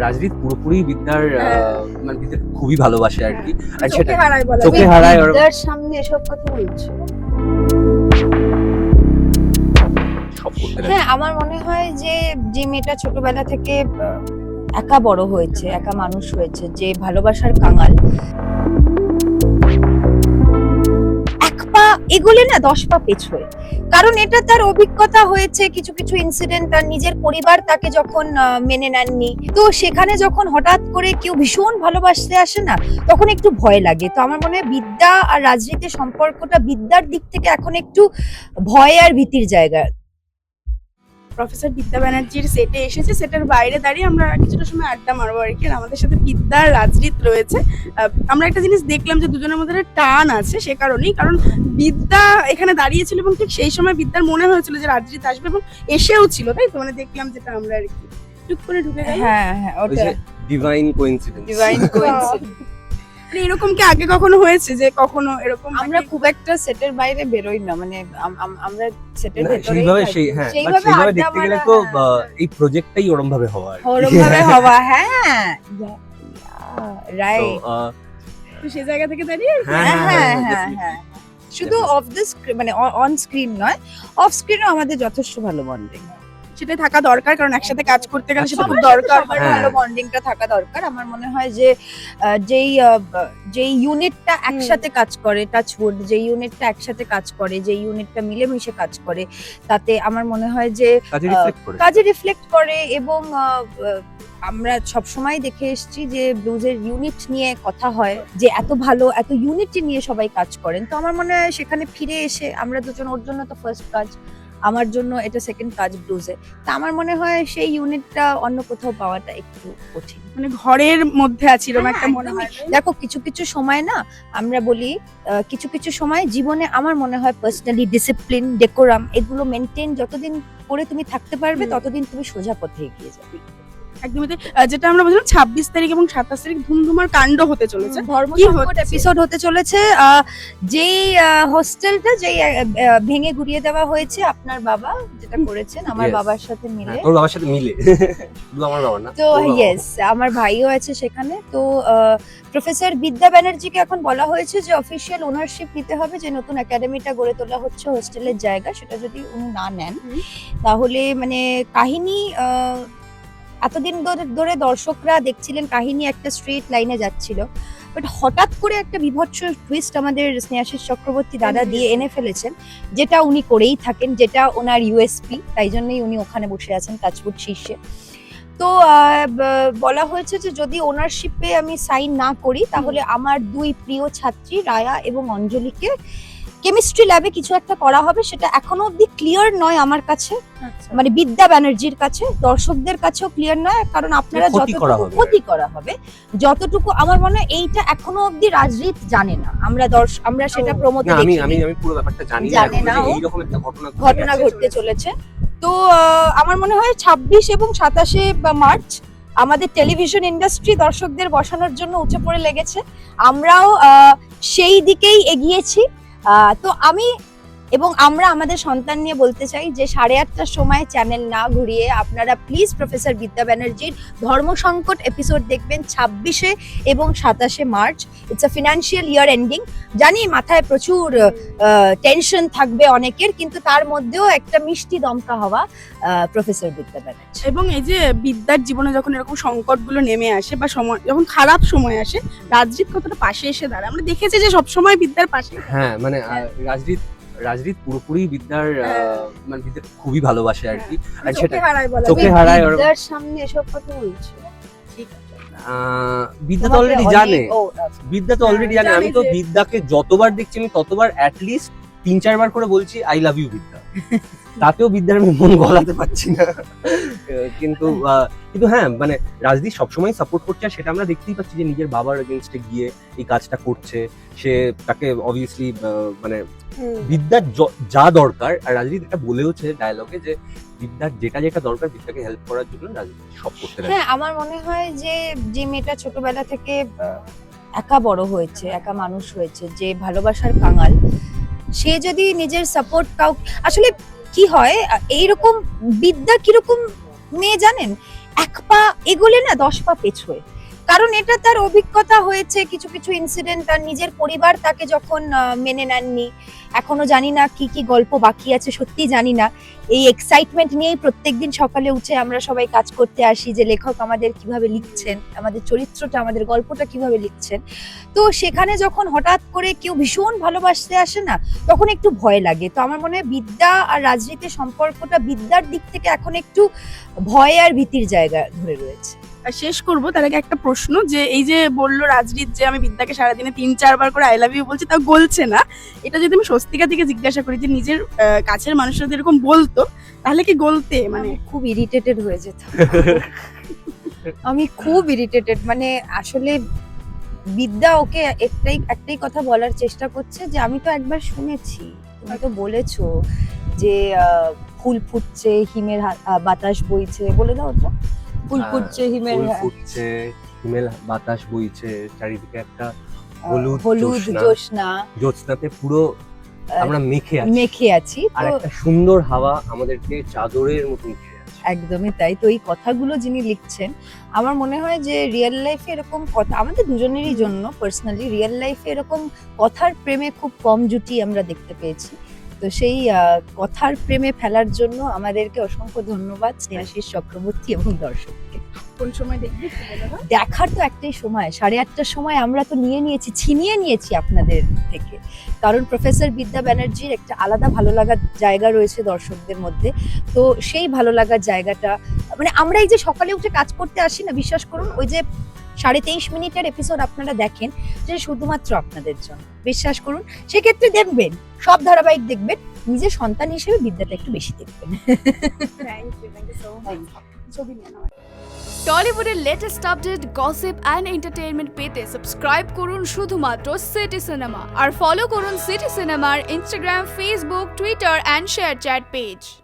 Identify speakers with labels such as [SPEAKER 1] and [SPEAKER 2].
[SPEAKER 1] রাজদীপ পুরোপুরি বিদ্যার মানে বিদ্যাকে খুবই ভালোবাসে আর কি, আর সেটা
[SPEAKER 2] চোখে হারায় বলা
[SPEAKER 1] চোখে
[SPEAKER 2] যায়।
[SPEAKER 1] হারায় ওর
[SPEAKER 3] বিদ্যার সামনে এসব কথা বলছো?
[SPEAKER 1] সব করতে রাজি।
[SPEAKER 3] হ্যাঁ, আমার মনে হয় যে যে মেয়েটা ছোটবেলা থেকে একা বড় হয়েছে, একা মানুষ হয়েছে, যে ভালোবাসার কাঙাল, এক পা এগোলে না 10 পা পেছোয়। কারণ এটা তার অভিজ্ঞতা হয়েছে, কিছু কিছু ইনসিডেন্ট, তার নিজের পরিবার তাকে যখন মেনে নেননি, তো সেখানে যখন হঠাৎ করে কেউ ভীষণ ভালোবাসতে আসে না, তখন একটু ভয় লাগে। তো আমার মনে হয় বিদ্যা আর রাজনীতির সম্পর্কটা বিদ্যার দিক থেকে এখন একটু ভয় আর ভীতির জায়গা।
[SPEAKER 2] প্রফেসর বিদ্যা ব্যানার্জির সেটে এসেছে, সেটার বাইরে দাঁড়িয়ে আমরা কিছুটা সময় আড্ডা মারবো আর কি। আর আমাদের সাথে বিদ্যা আর রাজরিত রয়েছে। আমরা একটা জিনিস দেখলাম যে দুজনের মধ্যে একটা টান আছে, সে কারণেই, কারণ বিদ্যা এখানে দাঁড়িয়েছিল এবং ঠিক সেই সময় বিদ্যার মনে হয়েছিল যে রাজরিত আসবে এবং এসেও ছিল, তাই তো? মানে দেখলাম যেটা আমরা আর কি টুক করে ঢুকে গেল।
[SPEAKER 3] হ্যাঁ হ্যাঁ,
[SPEAKER 1] ওই
[SPEAKER 3] ওটা
[SPEAKER 1] যে ডিভাইন কোইন্সিডেন্স।
[SPEAKER 3] Divine coincidence.
[SPEAKER 2] মানে এরকম কি আগে কখনো হয়েছে যে কখনো এরকম
[SPEAKER 3] আমরা খুব একটা সেটের বাইরে বেরোই না, মানে আমরা সেটের ভেতরেই
[SPEAKER 1] সেইভাবে
[SPEAKER 3] থাকি।
[SPEAKER 1] হ্যাঁ, but
[SPEAKER 3] সেইভাবে
[SPEAKER 1] সেইভাবে
[SPEAKER 3] আড্ডা
[SPEAKER 1] দেখতে গেলে
[SPEAKER 3] মারা,
[SPEAKER 1] তো
[SPEAKER 3] হ্যাঁ।
[SPEAKER 1] এই প্রজেক্টটাই ওরম ভাবে হওয়া আর কি।
[SPEAKER 3] ওরম ভাবে হওয়া, হ্যাঁ
[SPEAKER 1] তো,
[SPEAKER 3] রাইট।
[SPEAKER 2] তো সেই জায়গা থেকে দাঁড়িয়ে
[SPEAKER 1] হ্যাঁ
[SPEAKER 3] হ্যাঁ হ্যাঁ হ্যাঁ
[SPEAKER 1] definitely.
[SPEAKER 3] হ্যাঁ, শুধু অফ দ্য মানে অন স্ক্রিন নয়, অফ স্ক্রিনও আমাদের যথেষ্ট ভালো বন্ডিং।
[SPEAKER 2] সেটাই থাকা দরকার, কারণ একসাথে কাজ করতে গেলে সেটা খুব
[SPEAKER 3] সবার
[SPEAKER 2] দরকার।
[SPEAKER 3] সবার
[SPEAKER 1] হ্যাঁ।
[SPEAKER 3] ভালো বন্ডিংটা থাকা দরকার। আমার মনে হয় যে যেই ইউনিটটা একসাথে কাজ করে, টাচউড, যে ইউনিটটা একসাথে কাজ করে, যে ইউনিটটা মিলেমিশে কাজ করে, তাতে আমার মনে হয় যে
[SPEAKER 1] কাজে রিফ্লেক্ট করে।
[SPEAKER 3] কাজে রিফ্লেক্ট করে। এবং আমরা সবসময় দেখে এসেছি যে ব্লুজের ইউনিট নিয়ে কথা হয়, যে এত ভালো, এত ইউনিটি নিয়ে সবাই কাজ করেন। তো আমার মনে হয় সেখানে ফিরে এসে আমরা দুজন, ওর জন্য তো ফার্স্ট কাজ, আমার জন্য এটা সেকেন্ড কাজ ব্লুজে। তা আমার মনে হয় সেই ইউনিটটা অন্য কোথাও পাওয়াটা একটু কঠিন।
[SPEAKER 2] মানে ঘরের মধ্যে আছি এরকম
[SPEAKER 3] হ্যাঁ,
[SPEAKER 2] একটা মনে হয়।
[SPEAKER 3] দেখো কিছু কিছু সময় না, আমরা বলি কিছু কিছু সময় জীবনে আমার মনে হয় পার্সোনালি ডিসিপ্লিন, ডেকোরাম, এগুলো মেনটেন যতদিন করে তুমি থাকতে পারবে, ততদিন তুমি সোজা পথে এগিয়ে যাবে।
[SPEAKER 2] একদমই তাই। যেটা আমরা বললাম 26 তারিখ এবং 27 তারিখ ধুমধুমার কাণ্ড হতে চলেছে। কি
[SPEAKER 3] ধর্মসংকট
[SPEAKER 2] হচ্ছে?
[SPEAKER 3] এপিসোড হতে চলেছে। যেই হোস্টেলটা যেই ভেঙে গুড়িয়ে দেওয়া হয়েছে, আপনার বাবা যেটা করেছেন আমার
[SPEAKER 1] Yes.
[SPEAKER 3] বাবার সাথে মিলে।
[SPEAKER 1] তোর বাবার সাথে মিলে, শুধু আমার বাবা না।
[SPEAKER 3] তো
[SPEAKER 1] তোর বাবা।
[SPEAKER 3] ইয়েস, আমার ভাইও আছে সেখানে। তো প্রফেসর বিদ্যা ব্যানার্জিকে এখন বলা হয়েছে যে অফিসিয়াল ওনারশিপ নিতে হবে, যে নতুন একাডেমিটা গড়ে তোলা হচ্ছে হোস্টেলের জায়গা, সেটা যদি উনি না নেন, তাহলে মানে কাহিনী এতদিন ধরে দর্শকরা দেখছিলেন কাহিনী একটা স্ট্রেট লাইনে যাচ্ছিল, বাট হঠাৎ করে একটা বিভৎস টুইস্ট আমাদের স্নেহাশিস চক্রবর্তী দাদা দিয়ে এনে ফেলেছেন, যেটা উনি করেই থাকেন, যেটা ওনার ইউএসপি, তাই জন্যই উনি ওখানে বসে আছেন টাচউড শীর্ষে। তো বলা হয়েছে যে যদি ওনারশিপে আমি সাইন না করি, তাহলে আমার দুই প্রিয় ছাত্রী রায়া এবং অঞ্জলিকে কেমিস্ট্রি ল্যাবে কিছু একটা করা হবে। সেটা এখনো অব্দি ক্লিয়ার নয় আমার কাছে, মানে বিদ্যা ব্যানার্জির কাছে, দর্শকদের কাছেও ক্লিয়ার নয়, কারণ আপনারা
[SPEAKER 1] ক্ষতি করা
[SPEAKER 3] যতটুকু
[SPEAKER 1] হবে।
[SPEAKER 3] ক্ষতি করা হবে, যতটুকু আমার মনে হয় এইটা এখনো অব্দি রাজরিত জানে না। আমরা সেটা প্রমোতে
[SPEAKER 1] না, আমি
[SPEAKER 3] দেখিনি,
[SPEAKER 1] আমি পুরো ব্যাপারটা জানি না
[SPEAKER 3] জানে
[SPEAKER 1] এখন
[SPEAKER 3] না
[SPEAKER 1] যে
[SPEAKER 3] ও।
[SPEAKER 1] এইরকম একটা ঘটনা
[SPEAKER 3] ঘটনা ঘটতে চলেছে। তো আমার মনে হয় 26 এবং 27 মার্চ আমাদের টেলিভিশন ইন্ডাস্ট্রি দর্শকদের বসানোর জন্য উঠে পড়ে লেগেছে। আমরাও সেই দিকেই এগিয়েছি। তো আমরা আমাদের সন্তান নিয়ে বলতে চাই যে 8:30টার সময় চ্যানেল না ঘুরিয়ে আপনারা প্লিজ প্রফেসর বিদ্যা ব্যানার্জির ধর্মসংকট এপিসোড দেখবেন 26 এবং 27 March. It's a financial year ending. জানি মাথায় প্রচুর টেনশন থাকবে অনেকের, কিন্তু তার মধ্যেও একটা মিষ্টি দমকা হওয়া প্রফেসর বিদ্যা ব্যানার্জি।
[SPEAKER 2] এবং এই যে বিদ্যার জীবনে যখন এরকম সংকটগুলো নেমে আসে বা সময় যখন খারাপ সময় আসে, রাজরিত কতটা পাশে এসে দাঁড়ায়। আমরা দেখেছি যে সবসময় বিদ্যার পাশে।
[SPEAKER 1] হ্যাঁ, মানে রাজদীপ পুরোপুরি বিদ্যার মানে বিদ্যাকে খুবই ভালোবাসে আর কি, আর সেটা
[SPEAKER 2] চোখে হারায় বলা
[SPEAKER 1] চোখে
[SPEAKER 2] যায়।
[SPEAKER 1] হারায় ওর
[SPEAKER 3] বিদ্যার সামনে এসব কথা বলছো?
[SPEAKER 1] বিদ্যা তো অলরেডি জানে, বিদ্যা তো
[SPEAKER 2] হ্যাঁ,
[SPEAKER 1] অলরেডি জানে। আমি
[SPEAKER 2] জানে
[SPEAKER 1] তো
[SPEAKER 2] যে-
[SPEAKER 1] বিদ্যাকে যতবার দেখছি আমি ততবার অ্যাটলিস্ট 3-4 বার করে বলছি আই লাভ ইউ বিদ্যা। তাতেও বিদ্যার আমি মন গলাতে পারছি না। কিন্তু হ্যাঁ, মানে রাজদীপ সবসময় সাপোর্ট করছে, আর সেটা আমরা দেখতেই পাচ্ছি যে নিজের বাবার এগেনস্টে গিয়ে এই কাজটা করছে। সে তাকে অবভিয়াসলি মানে বিদ্যার যা দরকার, আর রাজদীপ এটা বলেওছে ডায়লগে যে বিদ্যার যেটা যেটা দরকার বিদ্যাকে হেল্প করার জন্য রাজদীপ সব করতে রাজি।
[SPEAKER 3] হ্যাঁ, আমার মনে হয় যে যে মেয়েটা ছোটবেলা থেকে একা বড় হয়েছে, একা মানুষ হয়েছে, যে ভালোবাসার কাঙাল, সে যদি নিজের সাপোর্ট আসলে কি হয় এইরকম বিদ্যা কিরকম মেয়ে জানেন, এক পা এগোলে না 10 পা পেছোয়, কারণ এটা তার অভিজ্ঞতা হয়েছে, কিছু কিছু ইনসিডেন্ট, তার নিজের পরিবার তাকে যখন মেনে নেননি, এখনো জানি না কি কি গল্প বাকি আছে, সত্যি জানি না। এই এক্সাইটমেন্ট নিয়েই প্রত্যেকদিন সকালে উঠে আমরা সবাই কাজ করতে আসি যে লেখক আমাদের কিভাবে লিখছেন, আমাদের চরিত্রটা, আমাদের গল্পটা কিভাবে লিখছেন। তো সেখানে যখন হঠাৎ করে কেউ ভীষণ ভালোবাসতে আসে না, তখন একটু ভয় লাগে। তো আমার মনে হয় বিদ্যা আর রাজনীতির সম্পর্কটা বিদ্যার দিক থেকে এখন একটু ভয় আর ভীতির জায়গা ধরে রয়েছে।
[SPEAKER 2] আর শেষ করবো তার আগে একটা প্রশ্ন, যে এই যে বললো রাজরিত যে আমি বিদ্যাকে সারাদিনে 3-4 বার করে আই লাভ ইউ বলছি, তাও গলছে না, এটা যদি আমি স্বস্তিকা থেকে জিজ্ঞাসা করি যে নিজের কাছের মানুষরা যদি এরকম বলতো তাহলে কি গলতে? মানে
[SPEAKER 3] আমি খুব ইরিটেটেড হয়ে যেতাম। আমি খুব ইরিটেটেড, মানে আসলে বিদ্যা ওকে একটাই কথা বলার চেষ্টা করছে যে আমি তো একবার শুনেছি, তুমি তো বলেছো যে ফুল ফুটছে, হিমের বাতাস বইছে, বলে দাও তো। ফুল ফুটছে, হিমের
[SPEAKER 1] ফুল ফুটছে, হিমেল বাতাস বইছে, চারিদিকে একটা
[SPEAKER 3] হলুদ জ্যোৎস্না,
[SPEAKER 1] জ্যোৎস্নাতে পুরো আমরা মেখে আছি, আর
[SPEAKER 3] তো
[SPEAKER 1] একটা সুন্দর হাওয়া আমাদেরকে চাদরের মতো ঘিরে আছে।
[SPEAKER 3] একদমই তাই। তো এই কথাগুলো যিনি লিখছেন, আমার মনে হয় যে রিয়েল লাইফে এরকম কথা, আমাদের দুজনেরই জন্য পার্সোনালি রিয়েল লাইফে এরকম কথার প্রেমে খুব কম জুটি আমরা দেখতে পেয়েছি। তো সেই কথার প্রেমে ফেলার জন্য আমাদেরকে অসংখ্য ধন্যবাদ স্নেহাশিস চক্রবর্তী এবং দর্শককে।
[SPEAKER 2] কোন সময় দেখবি বলে দাও।
[SPEAKER 3] দেখার তো একটাই সময়, 8:30টার সময় আমরা তো ছিনিয়ে নিয়েছি আপনাদের থেকে, কারণ প্রফেসর বিদ্যা ব্যানার্জির একটা আলাদা ভালো লাগার জায়গা রয়েছে দর্শকদের মধ্যে। তো সেই ভালো লাগার জায়গাটা, মানে আমরা এই যে সকালে উঠে কাজ করতে আসি না, বিশ্বাস করুন ওই যে 23.5 মিনিটের এপিসোড আপনারা দেখেন, যে শুধুমাত্র আপনাদের জন্য, বিশ্বাস করুন। সেক্ষেত্রে দেখবেন, সব ধারাবাহিক দেখবেন, নিজের সন্তান হিসেবে বিদ্যাটা একটু বেশি দেখবেন।
[SPEAKER 2] Thank you so much. ছবি নিয়ে নাও।
[SPEAKER 4] টলিউডের latest update, gossip and entertainment পেতে সাবস্ক্রাইব করুন শুধুমাত্র সিটি সিনেমা, আর ফলো করুন সিটি সিনেমার Instagram, Facebook, Twitter and ShareChat page.